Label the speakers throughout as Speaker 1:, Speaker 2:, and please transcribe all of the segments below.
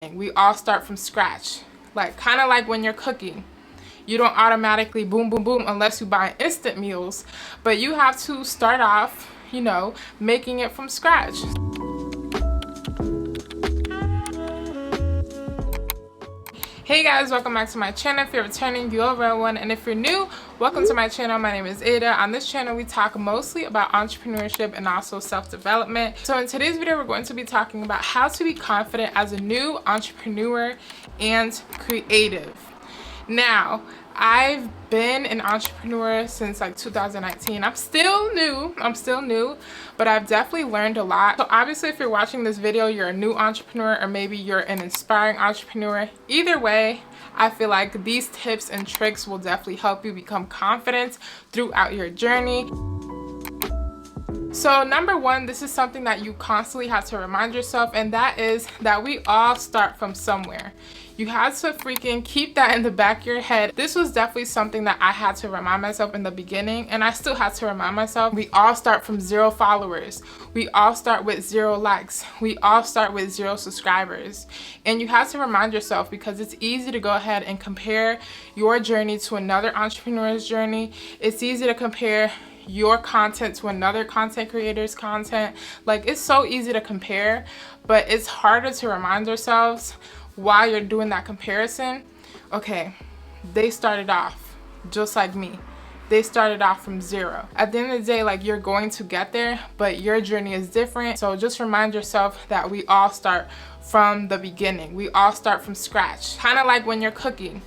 Speaker 1: We all start from scratch. Like, kind of like when you're cooking. You don't automatically boom, boom, boom unless you buy instant meals. But you have to start off, you know, making it from scratch. Hey guys, welcome back to my channel. If you're returning, you're a real one, and if you're new, welcome to my channel. My name is Aida. On this channel we talk mostly about entrepreneurship and also self-development. So in today's video we're going to be talking about how to be confident as a new entrepreneur and creative. Now, I've been an entrepreneur since like 2019. I'm still new, but I've definitely learned a lot. So obviously if you're watching this video, you're a new entrepreneur, or maybe you're an inspiring entrepreneur. Either way, I feel like these tips and tricks will definitely help you become confident throughout your journey. So number one, this is something that you constantly have to remind yourself, and that is that we all start from somewhere. You have to freaking keep that in the back of your head. This was definitely something that I had to remind myself in the beginning, and I still have to remind myself. We all start from 0 followers. We all start with 0 likes. We all start with 0 subscribers. And you have to remind yourself, because it's easy to go ahead and compare your journey to another entrepreneur's journey. It's easy to compare your content to another content creator's content. Like, it's so easy to compare, but it's harder to remind ourselves while you're doing that comparison. Okay, they started off just like me. They started off from 0. At the end of the day, like, you're going to get there, but your journey is different. So just remind yourself that we all start from the beginning. We all start from scratch. Kind of like when you're cooking.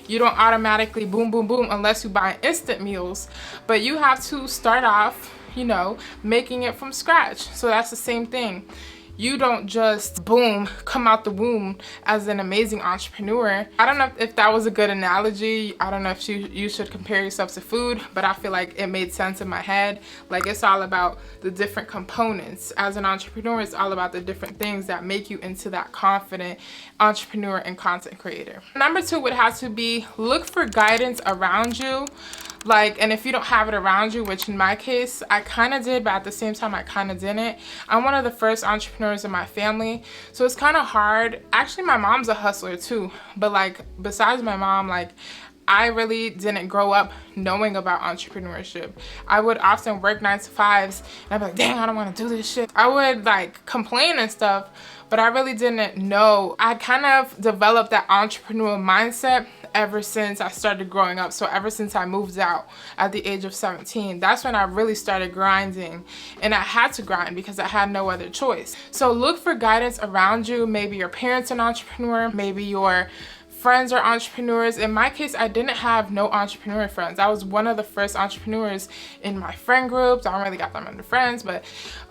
Speaker 1: You don't automatically boom, boom, boom unless you buy instant meals, but you have to start off, you know, making it from scratch. So that's the same thing. You don't just boom, come out the womb as an amazing entrepreneur. I don't know if that was a good analogy. I don't know if you should compare yourself to food, but I feel like it made sense in my head. Like, it's all about the different components. As an entrepreneur, it's all about the different things that make you into that confident entrepreneur and content creator. Number 2 would have to be look for guidance around you. Like, and if you don't have it around you, which in my case I kind of did, but at the same time I kind of didn't. I'm one of the first entrepreneurs in my family, so it's kind of hard. Actually, my mom's a hustler too, but like, besides my mom, like, I really didn't grow up knowing about entrepreneurship. I would often work 9 to 5s and I'd be like, dang, I don't want to do this shit. I would like complain and stuff, but I really didn't know. I kind of developed that entrepreneurial mindset ever since I started growing up. So ever since I moved out at the age of 17, that's when I really started grinding, and I had to grind because I had no other choice. So look for guidance around you. Maybe your parents are an entrepreneur, maybe your friends are entrepreneurs. In my case, I didn't have no entrepreneur friends. I was one of the first entrepreneurs in my friend groups. I don't really got them into friends, but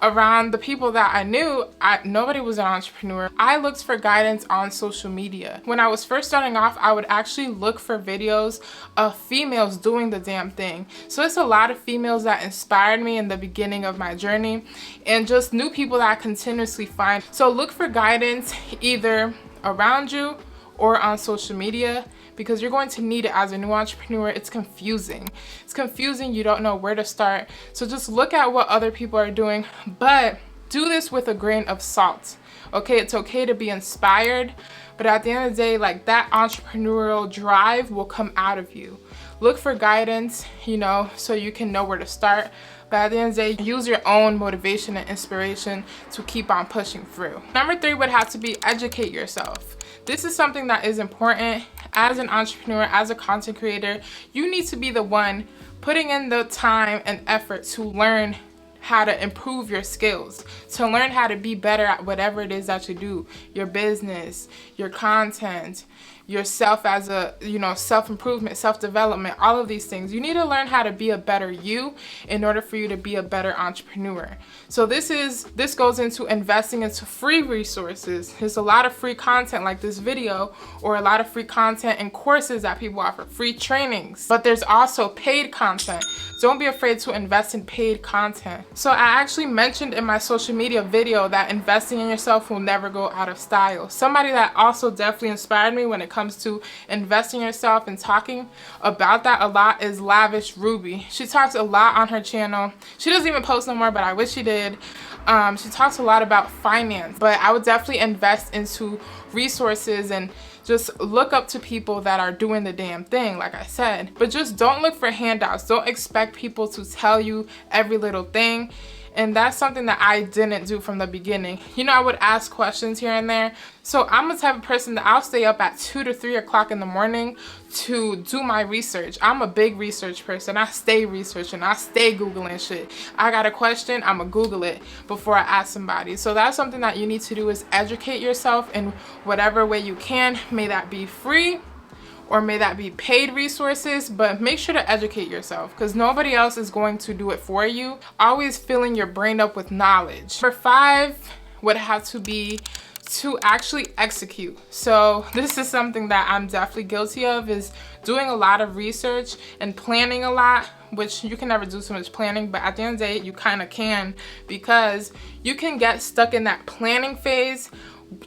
Speaker 1: around the people that I knew, nobody was an entrepreneur. I looked for guidance on social media. When I was first starting off, I would actually look for videos of females doing the damn thing. So it's a lot of females that inspired me in the beginning of my journey, and just new people that I continuously find. So look for guidance either around you or on social media, because you're going to need it as a new entrepreneur. It's confusing. It's confusing. You don't know where to start. So just look at what other people are doing, but do this with a grain of salt. Okay, it's okay to be inspired, but at the end of the day, like, that entrepreneurial drive will come out of you. Look for guidance, you know, so you can know where to start. But at the end of the day, use your own motivation and inspiration to keep on pushing through. Number 3 would have to be educate yourself. This is something that is important. As an entrepreneur, as a content creator, you need to be the one putting in the time and effort to learn how to improve your skills, to learn how to be better at whatever it is that you do, your business, your content, yourself as a, you know, self-improvement, self-development, all of these things. You need to learn how to be a better you in order for you to be a better entrepreneur. So this goes into investing into free resources. There's a lot of free content like this video, or a lot of free content and courses that people offer, free trainings, but there's also paid content. Don't be afraid to invest in paid content. So I actually mentioned in my social media video that investing in yourself will never go out of style. Somebody that also definitely inspired me when it comes to investing in yourself and talking about that a lot is Lavish Ruby. She talks a lot on her channel. She doesn't even post no more, but I wish she did. She talks a lot about finance, but I would definitely invest into resources and just look up to people that are doing the damn thing, like I said. But just don't look for handouts. Don't expect people to tell you every little thing. And that's something that I didn't do from the beginning. You know, I would ask questions here and there. So I'm the type of person that I'll stay up at 2 to 3 o'clock in the morning to do my research. I'm a big research person. I stay researching. I stay Googling shit. I got a question, I'm gonna Google it before I ask somebody. So that's something that you need to do, is educate yourself in whatever way you can. May that be free or may that be paid resources, but make sure to educate yourself because nobody else is going to do it for you. Always filling your brain up with knowledge. Number 5 would have to be to actually execute. So this is something that I'm definitely guilty of, is doing a lot of research and planning a lot, which you can never do so much planning, but at the end of the day, you kind of can, because you can get stuck in that planning phase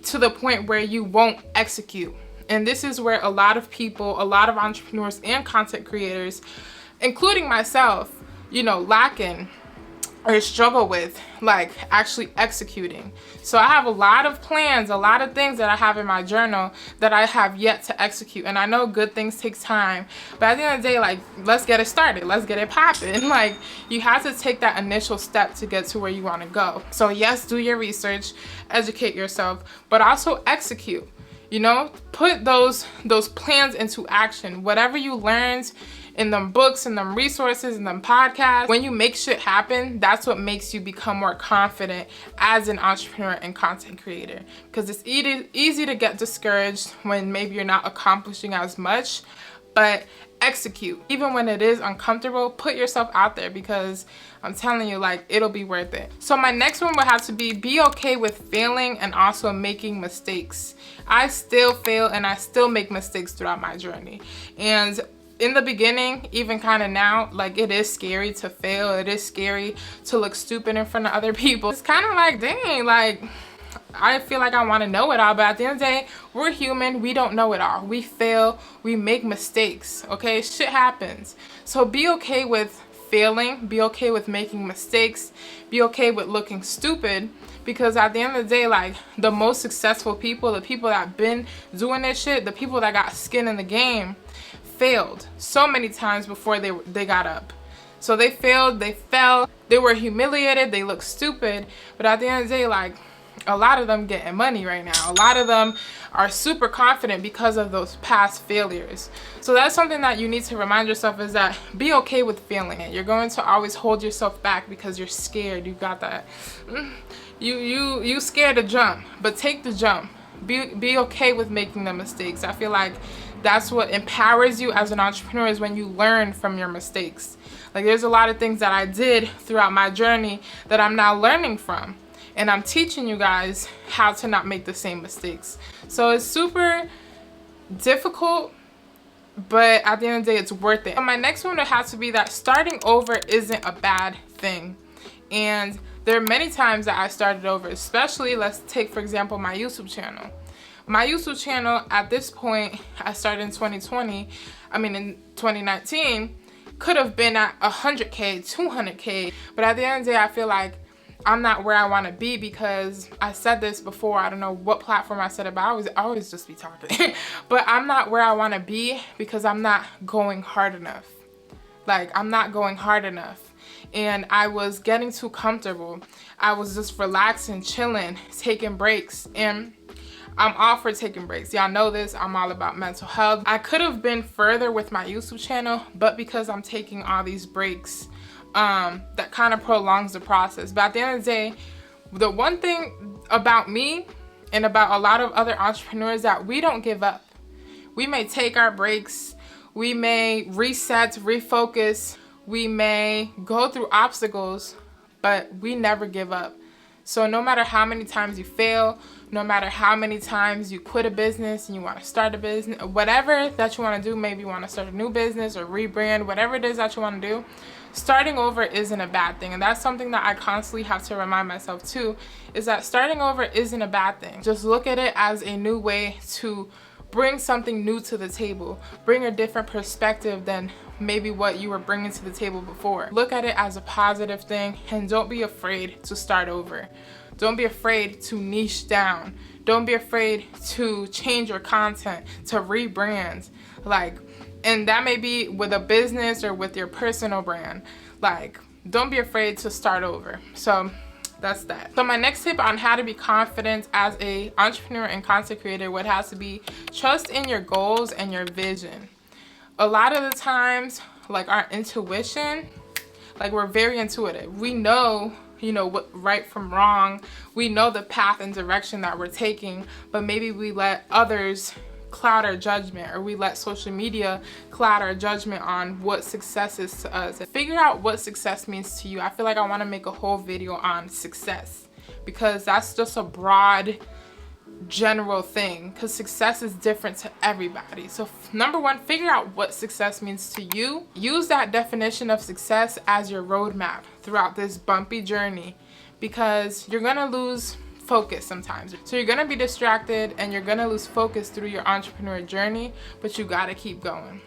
Speaker 1: to the point where you won't execute. And this is where a lot of people, a lot of entrepreneurs and content creators, including myself, you know, lacking or struggle with, like, actually executing. So I have a lot of plans, a lot of things that I have in my journal that I have yet to execute. And I know good things take time, but at the end of the day, like, let's get it started. Let's get it popping. Like, you have to take that initial step to get to where you want to go. So yes, do your research, educate yourself, but also execute. You know, put those plans into action. Whatever you learned in them books and them resources and them podcasts, when you make shit happen, that's what makes you become more confident as an entrepreneur and content creator. Because it's easy to get discouraged when maybe you're not accomplishing as much, but execute. Even when it is uncomfortable, put yourself out there, because I'm telling you, like, it'll be worth it. So my next one would have to be okay with failing and also making mistakes. I still fail and I still make mistakes throughout my journey. And in the beginning, even kind of now, like, it is scary to fail. It is scary to look stupid in front of other people. It's kind of like, dang, like, I feel like I want to know it all, but at the end of the day, we're human. We don't know it all. We fail. We make mistakes, okay? Shit happens. So be okay with failing. Be okay with making mistakes. Be okay with looking stupid, because at the end of the day, like, the most successful people, the people that have been doing this shit, the people that got skin in the game, failed so many times before they got up. So they failed, they fell, they were humiliated, they looked stupid, but at the end of the day, like, a lot of them getting money right now. A lot of them are super confident because of those past failures. So that's something that you need to remind yourself, is that be okay with failing. You're going to always hold yourself back because you're scared. You got that, you scared to jump, but take the jump. Be okay with making the mistakes. I feel like that's what empowers you as an entrepreneur, is when you learn from your mistakes. Like, there's a lot of things that I did throughout my journey that I'm now learning from. And I'm teaching you guys how to not make the same mistakes. So it's super difficult, but at the end of the day, it's worth it. And my next one would have to be that starting over isn't a bad thing. And there are many times that I started over, especially, let's take, for example, my YouTube channel. My YouTube channel at this point, I started in 2019, could have been at 100K, 200K. But at the end of the day, I feel like I'm not where I want to be, because I said this before. I don't know what platform I said it, but I always just be talking. But I'm not where I want to be because I'm not going hard enough. Like, I'm not going hard enough. And I was getting too comfortable. I was just relaxing, chilling, taking breaks. And I'm all for taking breaks. Y'all know this. I'm all about mental health. I could have been further with my YouTube channel, but because I'm taking all these breaks, that kind of prolongs the process. But at the end of the day, the one thing about me and about a lot of other entrepreneurs, that we don't give up. We may take our breaks, we may reset, refocus, we may go through obstacles, but we never give up. So no matter how many times you fail, no matter how many times you quit a business and you want to start a business, whatever that you want to do, maybe you want to start a new business or rebrand, whatever it is that you want to do, starting over isn't a bad thing. And that's something that I constantly have to remind myself too, is that starting over isn't a bad thing. Just look at it as a new way to bring something new to the table, bring a different perspective than maybe what you were bringing to the table before. Look at it as a positive thing, and don't be afraid to start over. Don't be afraid to niche down. Don't be afraid to change your content, to rebrand. Like, and that may be with a business or with your personal brand. Like, don't be afraid to start over. So that's that. So my next tip on how to be confident as a entrepreneur and content creator would have to be trust in your goals and your vision. A lot of the times, like, our intuition, like, we're very intuitive. We know, you know, what right from wrong. We know the path and direction that we're taking, but maybe we let others cloud our judgment, or we let social media cloud our judgment on what success is to us. Figure out what success means to you. I feel like I want to make a whole video on success, because that's just a broad general thing, because success is different to everybody. So number one, figure out what success means to you. Use that definition of success as your roadmap throughout this bumpy journey, because you're gonna lose focus sometimes. So you're gonna be distracted and you're gonna lose focus through your entrepreneur journey, but you gotta keep going.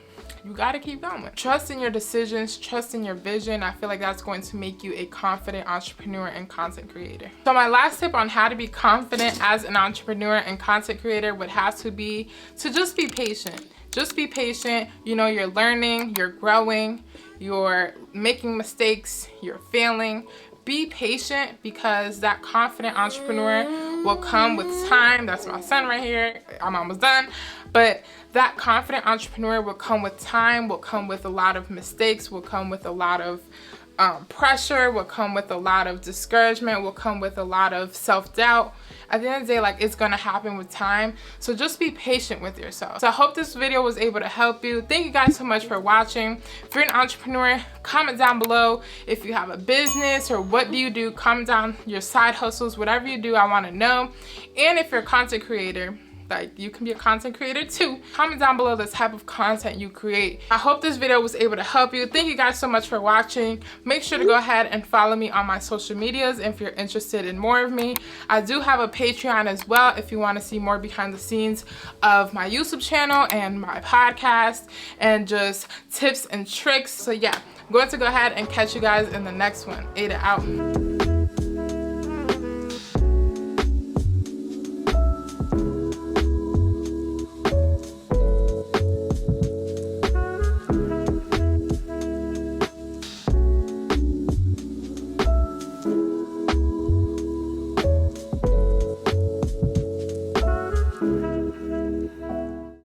Speaker 1: You gotta keep going. Trust in your decisions, trust in your vision. I feel like that's going to make you a confident entrepreneur and content creator. So my last tip on how to be confident as an entrepreneur and content creator would have to be to just be patient. Just be patient. You know, you're learning, you're growing, you're making mistakes, you're failing. Be patient, because that confident entrepreneur will come with time. That's my son right here. I'm almost done. But that confident entrepreneur will come with time, will come with a lot of mistakes, will come with a lot of pressure, will come with a lot of discouragement, will come with a lot of self-doubt. At the end of the day, like, it's gonna happen with time. So just be patient with yourself. So I hope this video was able to help you. Thank you guys so much for watching. If you're an entrepreneur, comment down below. If you have a business or what do you do, comment down your side hustles, whatever you do, I wanna know. And if you're a content creator, like, you can be a content creator too. Comment down below the type of content you create. I hope this video was able to help you. Thank you guys so much for watching. Make sure to go ahead and follow me on my social medias if you're interested in more of me. I do have a Patreon as well if you want to see more behind the scenes of my YouTube channel and my podcast and just tips and tricks. So yeah, I'm going to go ahead and catch you guys in the next one. Ada out.